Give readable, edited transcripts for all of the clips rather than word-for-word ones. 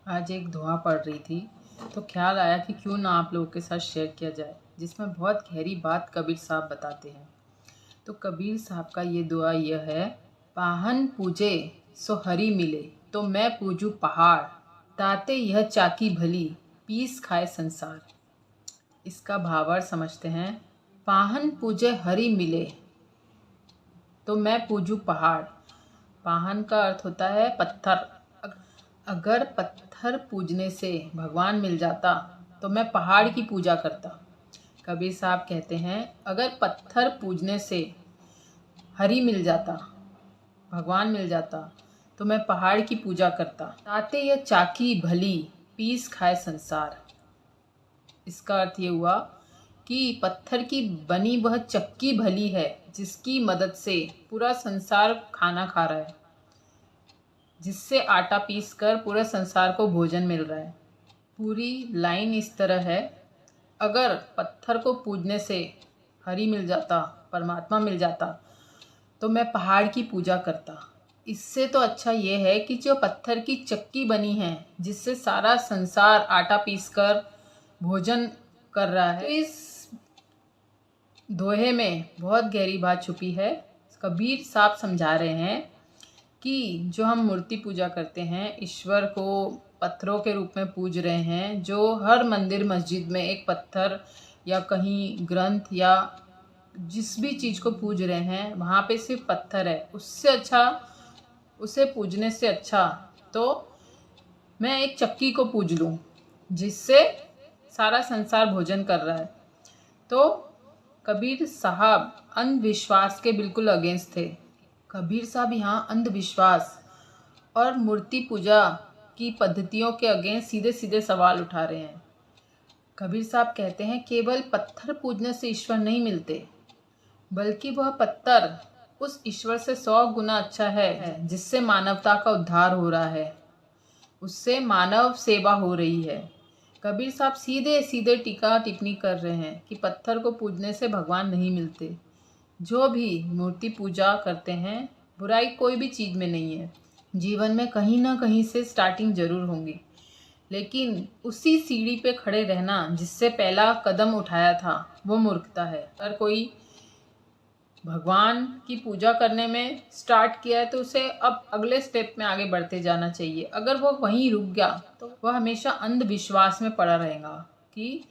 आज एक दुआ पढ़ रही थी तो ख्याल आया कि क्यों ना आप लोगों के साथ शेयर किया जाए, जिसमें बहुत गहरी बात कबीर साहब बताते हैं। तो कबीर साहब का ये दुआ यह है, पाहन पूजे सो हरि मिले, तो मैं पूजू पहाड़, ताते यह चाकी भली, पीस खाए संसार। इसका भावार्थ समझते हैं। पाहन पूजे हरि मिले तो मैं पूजू पहाड़। पाहन का अर्थ होता है पत्थर। अगर पत्थर पूजने से भगवान मिल जाता तो मैं पहाड़ की पूजा करता। कबीर साहब कहते हैं, अगर पत्थर पूजने से हरि मिल जाता, भगवान मिल जाता, तो मैं पहाड़ की पूजा करता। ताते यह चाकी भली, पीस खाए संसार। इसका अर्थ ये हुआ कि पत्थर की बनी वह चक्की भली है, जिसकी मदद से पूरा संसार खाना खा रहा है, जिससे आटा पीस कर पूरे संसार को भोजन मिल रहा है। पूरी लाइन इस तरह है, अगर पत्थर को पूजने से हरि मिल जाता, परमात्मा मिल जाता, तो मैं पहाड़ की पूजा करता। इससे तो अच्छा ये है कि जो पत्थर की चक्की बनी है, जिससे सारा संसार आटा पीसकर भोजन कर रहा है। तो इस दोहे में बहुत गहरी बात छुपी है। कबीर साहब समझा रहे हैं कि जो हम मूर्ति पूजा करते हैं, ईश्वर को पत्थरों के रूप में पूज रहे हैं, जो हर मंदिर मस्जिद में एक पत्थर या कहीं ग्रंथ या जिस भी चीज़ को पूज रहे हैं वहाँ पे सिर्फ पत्थर है, उससे अच्छा, उसे पूजने से अच्छा तो मैं एक चक्की को पूज लूँ, जिससे सारा संसार भोजन कर रहा है। तो कबीर साहब अंधविश्वास के बिल्कुल अगेंस्ट थे। कबीर साहब यहाँ अंधविश्वास और मूर्ति पूजा की पद्धतियों के अगेंस्ट सीधे सीधे सवाल उठा रहे हैं। कबीर साहब कहते हैं, केवल पत्थर पूजने से ईश्वर नहीं मिलते, बल्कि वह पत्थर उस ईश्वर से 100 गुना अच्छा है, जिससे मानवता का उद्धार हो रहा है, उससे मानव सेवा हो रही है। कबीर साहब सीधे सीधे टीका टिप्पणी कर रहे हैं कि पत्थर को पूजने से भगवान नहीं मिलते। जो भी मूर्ति पूजा करते हैं, बुराई कोई भी चीज़ में नहीं है। जीवन में कहीं ना कहीं से स्टार्टिंग जरूर होंगी, लेकिन उसी सीढ़ी पे खड़े रहना जिससे पहला कदम उठाया था, वो मूर्खता है। अगर कोई भगवान की पूजा करने में स्टार्ट किया है तो उसे अब अगले स्टेप में आगे बढ़ते जाना चाहिए। अगर वो वहीं रुक गया तो वह हमेशा अंधविश्वास में पड़ा रहेगा कि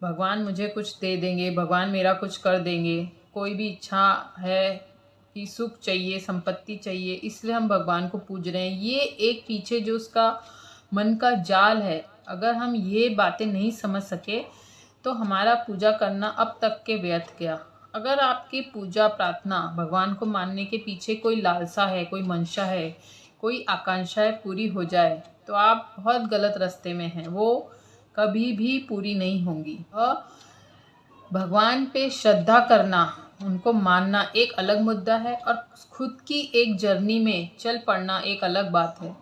भगवान मुझे कुछ दे देंगे, भगवान मेरा कुछ कर देंगे। कोई भी इच्छा है कि सुख चाहिए, संपत्ति चाहिए, इसलिए हम भगवान को पूज रहे हैं। ये एक पीछे जो उसका मन का जाल है, अगर हम ये बातें नहीं समझ सके तो हमारा पूजा करना अब तक के व्यर्थ गया। अगर आपकी पूजा प्रार्थना भगवान को मानने के पीछे कोई लालसा है, कोई मंशा है, कोई आकांक्षाएं पूरी हो जाए, तो आप बहुत गलत रास्ते में हैं। वो कभी भी पूरी नहीं होंगी। और भगवान पे श्रद्धा करना, उनको मानना एक अलग मुद्दा है, और खुद की एक जर्नी में चल पड़ना एक अलग बात है।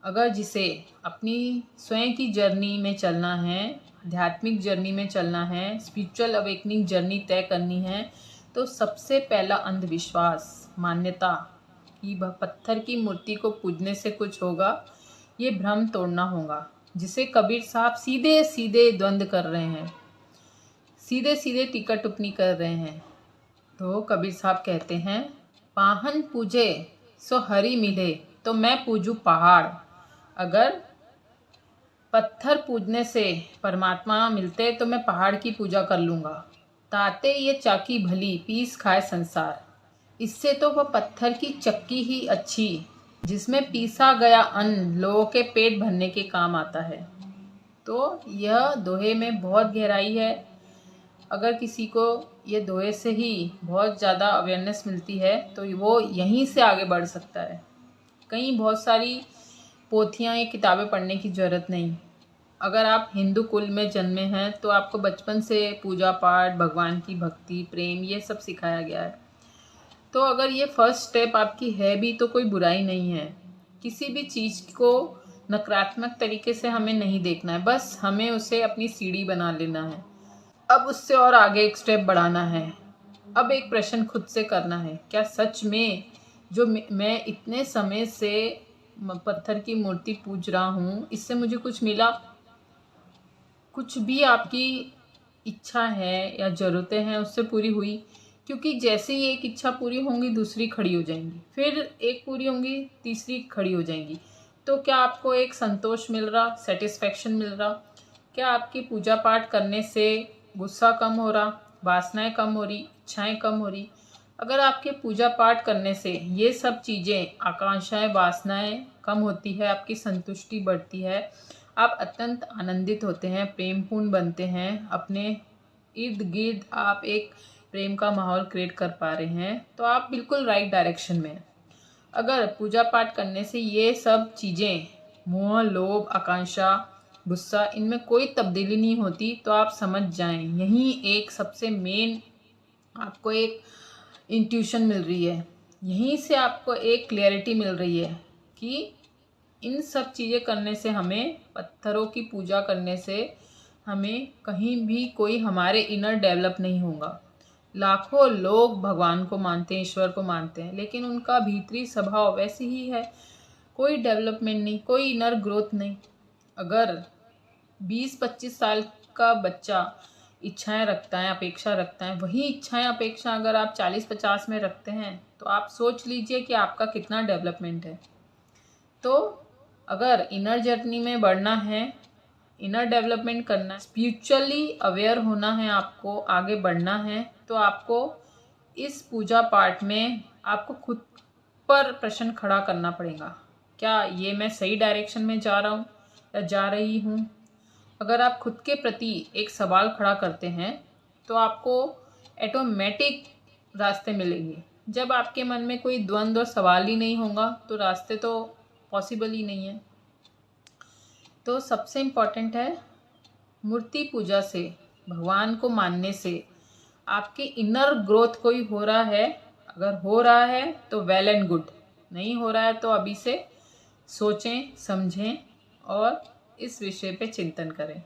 अगर जिसे अपनी स्वयं की जर्नी में चलना है, आध्यात्मिक जर्नी में चलना है, स्पिरिचुअल अवेकनिंग जर्नी तय करनी है, तो सबसे पहला अंधविश्वास, मान्यता कि पत्थर की मूर्ति को पूजने से कुछ होगा, ये भ्रम तोड़ना होगा, जिसे कबीर साहब सीधे सीधे द्वंद्व कर रहे हैं, सीधे सीधे टीका टिप्पणी कर रहे हैं। तो कबीर साहब कहते हैं, पाहन पूजे सो हरि मिले, तो मैं पूजू पहाड़। अगर पत्थर पूजने से परमात्मा मिलते तो मैं पहाड़ की पूजा कर लूँगा। ताते ये चाकी भली, पीस खाए संसार। इससे तो वह पत्थर की चक्की ही अच्छी, जिसमें पीसा गया अन्न लोगों के पेट भरने के काम आता है। तो यह दोहे में बहुत गहराई है। अगर किसी को ये दोहे से ही बहुत ज़्यादा अवेयरनेस मिलती है तो वो यहीं से आगे बढ़ सकता है। कहीं बहुत सारी पोथियाँ या किताबें पढ़ने की ज़रूरत नहीं। अगर आप हिंदू कुल में जन्मे हैं तो आपको बचपन से पूजा पाठ, भगवान की भक्ति, प्रेम, ये सब सिखाया गया है। तो अगर ये फर्स्ट स्टेप आपकी है भी तो कोई बुराई नहीं है। किसी भी चीज़ को नकारात्मक तरीके से हमें नहीं देखना है, बस हमें उसे अपनी सीढ़ी बना लेना है। अब उससे और आगे एक स्टेप बढ़ाना है। अब एक प्रश्न खुद से करना है, क्या सच में जो मैं इतने समय से पत्थर की मूर्ति पूज रहा हूँ, इससे मुझे कुछ मिला? कुछ भी आपकी इच्छा है या ज़रूरतें हैं उससे पूरी हुई? क्योंकि जैसे ही एक इच्छा पूरी होंगी दूसरी खड़ी हो जाएंगी, फिर एक पूरी होंगी तीसरी खड़ी हो जाएंगी। तो क्या आपको एक संतोष मिल रहा, सेटिस्फैक्शन मिल रहा? क्या आपकी पूजा पाठ करने से गुस्सा कम हो रहा, वासनाएं कम हो रही, इच्छाएं कम हो रही? अगर आपके पूजा पाठ करने से ये सब चीज़ें, आकांक्षाएं, वासनाएं कम होती है, आपकी संतुष्टि बढ़ती है, आप अत्यंत आनंदित होते हैं, प्रेमपूर्ण बनते हैं, अपने इर्द गिर्द आप एक प्रेम का माहौल क्रिएट कर पा रहे हैं, तो आप बिल्कुल राइट डायरेक्शन में हैं। अगर पूजा पाठ करने से ये सब चीज़ें, मोह, लोभ, आकांक्षा, गुस्सा, इनमें कोई तब्दीली नहीं होती, तो आप समझ जाएं, यही एक सबसे मेन आपको एक इंट्यूशन मिल रही है, यहीं से आपको एक क्लैरिटी मिल रही है कि इन सब चीज़ें करने से, हमें पत्थरों की पूजा करने से हमें कहीं भी कोई हमारे इनर डेवलप नहीं होगा। लाखों लोग भगवान को मानते हैं, ईश्वर को मानते हैं, लेकिन उनका भीतरी स्वभाव वैसे ही है, कोई डेवलपमेंट नहीं, कोई इनर ग्रोथ नहीं। अगर 20-25 साल का बच्चा इच्छाएं रखता है, अपेक्षा रखता है, वही इच्छाएं अपेक्षा अगर आप 40-50 में रखते हैं, तो आप सोच लीजिए कि आपका कितना डेवलपमेंट है। तो अगर इनर जर्नी में बढ़ना है, इनर डेवलपमेंट करना है, स्पिरिचुअली अवेयर होना है, आपको आगे बढ़ना है, तो आपको इस पूजा पाठ में आपको खुद पर प्रश्न खड़ा करना पड़ेगा, क्या ये मैं सही डायरेक्शन में जा रहा हूँ या जा रही हूँ? अगर आप खुद के प्रति एक सवाल खड़ा करते हैं, तो आपको ऑटोमेटिक रास्ते मिलेंगे। जब आपके मन में कोई द्वंद्व और सवाल ही नहीं होगा, तो रास्ते तो पॉसिबल ही नहीं है। तो सबसे इम्पॉर्टेंट है, मूर्ति पूजा से, भगवान को मानने से आपके इनर ग्रोथ कोई हो रहा है? अगर हो रहा है तो वेल एंड गुड, नहीं हो रहा है तो अभी से सोचें, समझें और इस विषय पे चिंतन करें।